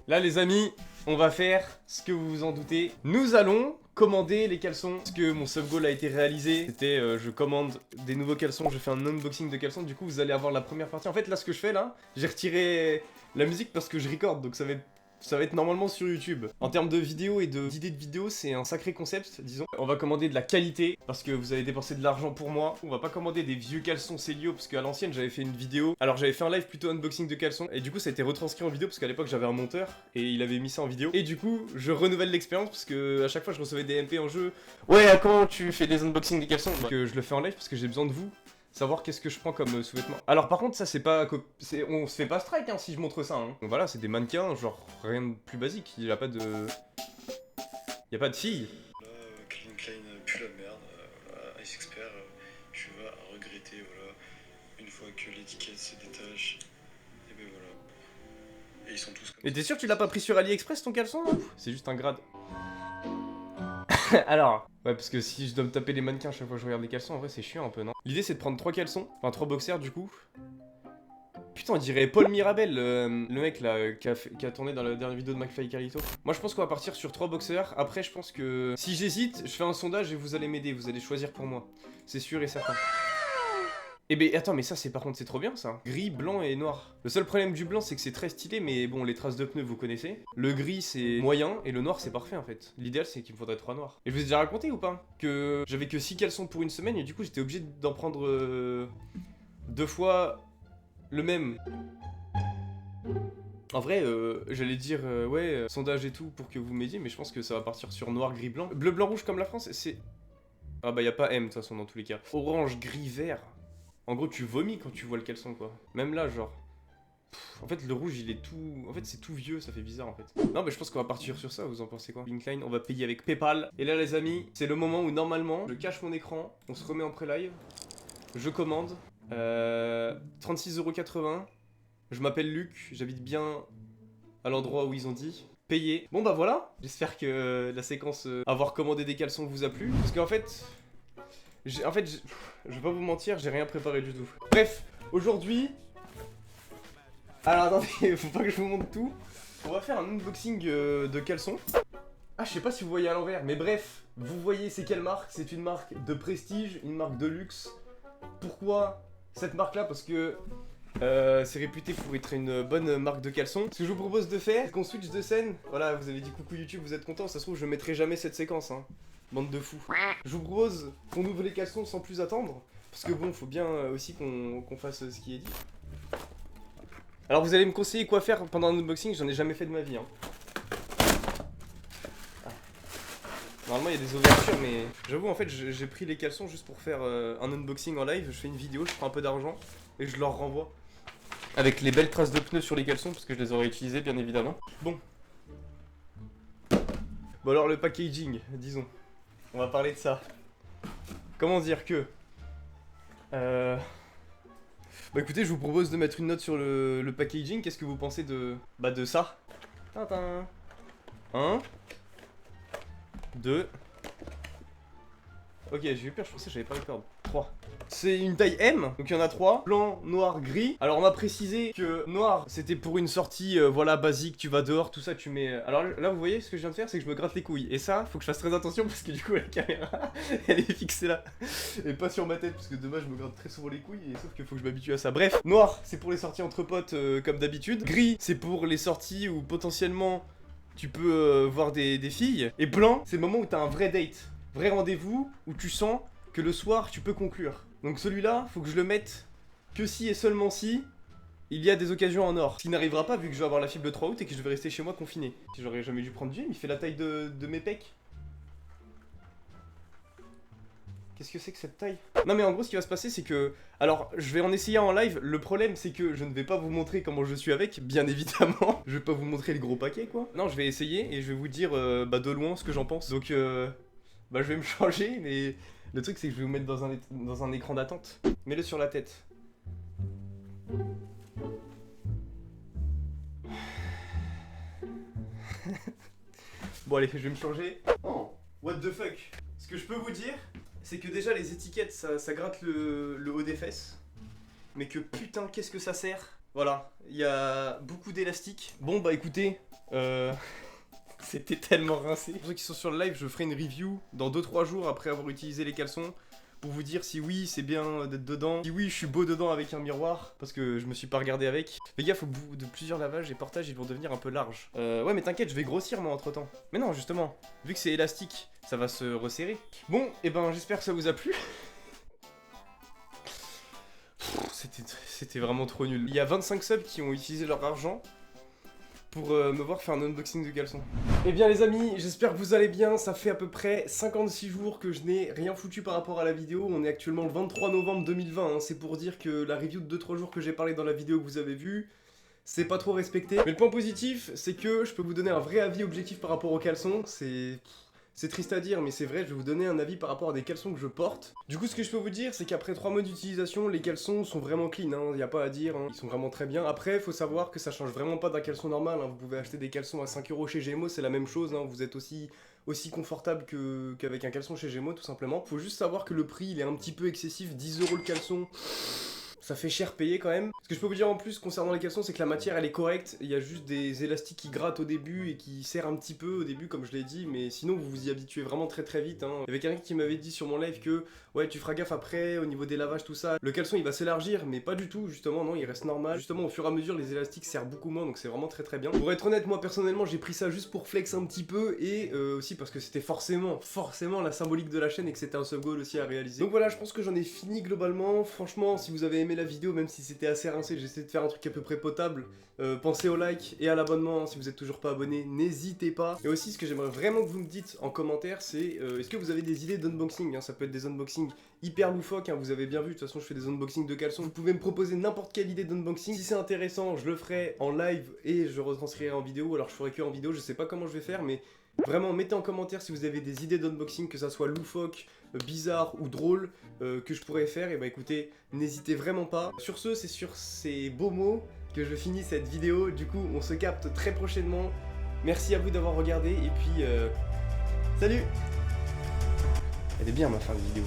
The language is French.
Là les amis, on va faire ce que vous vous en doutez. Nous allons commander les caleçons. Parce que mon sub goal a été réalisé. C'était je commande des nouveaux caleçons, je fais un unboxing de caleçons. Du coup vous allez avoir la première partie. En fait là ce que je fais là, j'ai retiré la musique parce que je record. Donc ça va être normalement sur YouTube. En termes de vidéos et d'idées de vidéos, c'est un sacré concept, disons. On va commander de la qualité, parce que vous avez dépensé de l'argent pour moi. On va pas commander des vieux caleçons Célio, parce qu'à l'ancienne, j'avais fait une vidéo. Alors, j'avais fait un live plutôt unboxing de caleçons, et du coup, ça a été retranscrit en vidéo, parce qu'à l'époque, j'avais un monteur, et il avait mis ça en vidéo. Et du coup, je renouvelle l'expérience, parce que à chaque fois, je recevais des MP en jeu. Ouais, comment tu fais des unboxings des caleçons? Donc, je le fais en live, parce que j'ai besoin de vous. Savoir qu'est-ce que je prends comme sous-vêtements. Alors par contre ça c'est pas... on se fait pas strike hein, si je montre ça hein. Donc voilà c'est des mannequins genre rien de plus basique. Il y a pas de... Il y a pas de filles. Là Calvin Klein pue la merde, voilà, Ice Expert tu vas regretter voilà. Une fois que l'étiquette se détache. Et ben voilà. Et ils sont tous comme Et ça. t'es sûr que tu l'as pas pris sur AliExpress ton caleçon hein? C'est juste un grade. Alors, ouais, parce que si je dois me taper les mannequins à chaque fois que je regarde les caleçons, en vrai, c'est chiant un peu, non? L'idée, c'est de prendre 3 caleçons, enfin 3 boxers du coup. Putain, on dirait Paul Mirabel, le mec là, qui a tourné dans la dernière vidéo de McFly et Carlito. Moi, je pense qu'on va partir sur 3 boxers. Après, je pense que si j'hésite, je fais un sondage et vous allez m'aider, vous allez choisir pour moi. C'est sûr et certain. Eh ben attends mais ça c'est par contre c'est trop bien ça. Gris, blanc et noir. Le seul problème du blanc c'est que c'est très stylé mais bon les traces de pneus vous connaissez. Le gris c'est moyen et le noir c'est parfait en fait. L'idéal c'est qu'il me faudrait 3 noirs. Et je vous ai déjà raconté ou pas que j'avais que 6 caleçons pour une semaine et du coup j'étais obligé d'en prendre 2 fois le même. En vrai, j'allais dire, ouais, sondage et tout pour que vous m'aidiez, mais je pense que ça va partir sur noir, gris, blanc. Bleu, blanc, rouge comme la France, c'est... Ah bah y a pas M de toute façon dans tous les cas. Orange, gris, vert. En gros, tu vomis quand tu vois le caleçon, quoi. Même là, genre... en fait, le rouge, il est tout... En fait, c'est tout vieux, ça fait bizarre, en fait. Non, mais je pense qu'on va partir sur ça, vous en pensez quoi? Linkline, on va payer avec Paypal. Et là, les amis, c'est le moment où, normalement, je cache mon écran, on se remet en pré-live, je commande, 36,80 €. Je m'appelle Luc, j'habite bien à l'endroit où ils ont dit. Payé. Bon, bah voilà, j'espère que la séquence avoir commandé des caleçons vous a plu. Parce qu'en fait... je vais pas vous mentir, j'ai rien préparé du tout. Bref, aujourd'hui... Alors attendez, faut pas que je vous montre tout. On va faire un unboxing de caleçons. Ah, je sais pas si vous voyez à l'envers, mais bref, vous voyez c'est quelle marque? C'est une marque de prestige, une marque de luxe. Pourquoi cette marque-là? Parce que c'est réputé pour être une bonne marque de caleçons. Ce que je vous propose de faire, c'est qu'on switch de scène. Voilà, vous avez dit coucou YouTube, vous êtes content. Ça se trouve, je mettrai jamais cette séquence, hein. Bande de fous. Je vous propose qu'on ouvre les caleçons sans plus attendre. Parce que bon, faut bien aussi qu'on fasse ce qui est dit. Alors vous allez me conseiller quoi faire pendant un unboxing, j'en ai jamais fait de ma vie. Hein. Ah. Normalement il y a des ouvertures mais j'avoue en fait j'ai pris les caleçons juste pour faire un unboxing en live. Je fais une vidéo, je prends un peu d'argent et je leur renvoie. Avec les belles traces de pneus sur les caleçons parce que je les aurais utilisés bien évidemment. Bon. Bon alors le packaging, disons. On va parler de ça. Comment dire que... Bah écoutez, je vous propose de mettre une note sur le packaging. Qu'est-ce que vous pensez de ça? Tintin. 1 2. Ok, j'ai eu peur, je pensais que j'avais pas les cordes. 3. C'est une taille M, donc il y en a 3. Blanc, noir, gris. Alors on m'a précisé que noir, c'était pour une sortie, voilà, basique, tu vas dehors, tout ça, tu mets... Alors là, vous voyez, ce que je viens de faire, c'est que je me gratte les couilles. Et ça, faut que je fasse très attention parce que du coup, la caméra, elle est fixée là. Et pas sur ma tête, parce que demain, je me gratte très souvent les couilles, et sauf qu'il faut que je m'habitue à ça. Bref, noir, c'est pour les sorties entre potes, comme d'habitude. Gris, c'est pour les sorties où potentiellement, tu peux voir des filles. Et blanc, c'est le moment où t'as un vrai date. Vrai rendez-vous, où tu sens que le soir, tu peux conclure. Donc celui-là, faut que je le mette que si et seulement si il y a des occasions en or. Ce qui n'arrivera pas vu que je vais avoir la fibre le 3 août et que je vais rester chez moi confiné. Si j'aurais jamais dû prendre du M, il fait la taille de mes pecs. Qu'est-ce que c'est que cette taille? Non mais en gros ce qui va se passer c'est que... Alors je vais en essayer en live, le problème c'est que je ne vais pas vous montrer comment je suis avec, bien évidemment. Je vais pas vous montrer le gros paquet quoi. Non je vais essayer et je vais vous dire de loin ce que j'en pense. Donc je vais me changer mais... Le truc c'est que je vais vous mettre dans un écran d'attente. Mets-le sur la tête. Bon allez, je vais me changer. Oh, what the fuck. Ce que je peux vous dire, c'est que déjà les étiquettes ça gratte le haut des fesses. Mais que putain qu'est-ce que ça sert. Voilà, il y a beaucoup d'élastique. Bon bah écoutez, C'était tellement rincé. Pour ceux qui sont sur le live, je ferai une review dans 2-3 jours après avoir utilisé les caleçons. Pour vous dire si oui c'est bien d'être dedans, si oui je suis beau dedans avec un miroir, parce que je me suis pas regardé avec. Les gars, au bout de plusieurs lavages et portages, ils vont devenir un peu larges. Ouais mais t'inquiète, je vais grossir moi entre temps. Mais non justement, vu que c'est élastique, ça va se resserrer. Bon, et ben j'espère que ça vous a plu. C'était vraiment trop nul. Il y a 25 subs qui ont utilisé leur argent pour me voir faire un unboxing de caleçon. Eh bien les amis, j'espère que vous allez bien. Ça fait à peu près 56 jours que je n'ai rien foutu par rapport à la vidéo. On est actuellement le 23 novembre 2020, hein. C'est pour dire que la review de 2-3 jours que j'ai parlé dans la vidéo que vous avez vue, c'est pas trop respecté. Mais le point positif, c'est que je peux vous donner un vrai avis objectif par rapport aux caleçons. C'est triste à dire, mais c'est vrai, je vais vous donner un avis par rapport à des caleçons que je porte. Du coup, ce que je peux vous dire, c'est qu'après 3 mois d'utilisation, les caleçons sont vraiment clean, hein, y a pas à dire, hein. Ils sont vraiment très bien. Après, faut savoir que ça change vraiment pas d'un caleçon normal, hein. Vous pouvez acheter des caleçons à 5 € chez Gémeaux, c'est la même chose, hein. Vous êtes aussi confortable qu'avec un caleçon chez Gémeaux, tout simplement. Faut juste savoir que le prix, il est un petit peu excessif, 10 € le caleçon. Ça fait cher payer quand même. Ce que je peux vous dire en plus concernant les caleçons, c'est que la matière elle est correcte. Il y a juste des élastiques qui grattent au début et qui serrent un petit peu au début, comme je l'ai dit. Mais sinon, vous vous y habituez vraiment très très vite, hein. Il y avait quelqu'un qui m'avait dit sur mon live que ouais, tu feras gaffe après au niveau des lavages, tout ça. Le caleçon il va s'élargir, mais pas du tout, justement, non, il reste normal. Justement, au fur et à mesure, les élastiques serrent beaucoup moins, donc c'est vraiment très très bien. Pour être honnête, moi personnellement, j'ai pris ça juste pour flex un petit peu et aussi parce que c'était forcément la symbolique de la chaîne et que c'était un sub goal aussi à réaliser. Donc voilà, je pense que j'en ai fini globalement. Franchement, si vous avez aimé la vidéo, même si c'était assez rincé, j'ai essayé de faire un truc à peu près potable. Pensez au like et à l'abonnement, hein, si vous êtes toujours pas abonné, n'hésitez pas. Et aussi, ce que j'aimerais vraiment que vous me dites en commentaire, c'est est-ce que vous avez des idées d'unboxing, hein. Ça peut être des unboxings hyper loufoques, hein, vous avez bien vu, de toute façon je fais des unboxings de caleçons. Vous pouvez me proposer n'importe quelle idée d'unboxing. Si c'est intéressant, je le ferai en live et je retranscrirai en vidéo. Alors je ferai que en vidéo, je sais pas comment je vais faire, mais vraiment mettez en commentaire si vous avez des idées d'unboxing, que ça soit loufoque, bizarre ou drôle, que je pourrais faire. Et bah écoutez, n'hésitez vraiment pas. Sur ce, c'est sur ces beaux mots que je finis cette vidéo. Du coup, on se capte très prochainement. Merci à vous d'avoir regardé et puis salut. Elle est bien ma fin de vidéo.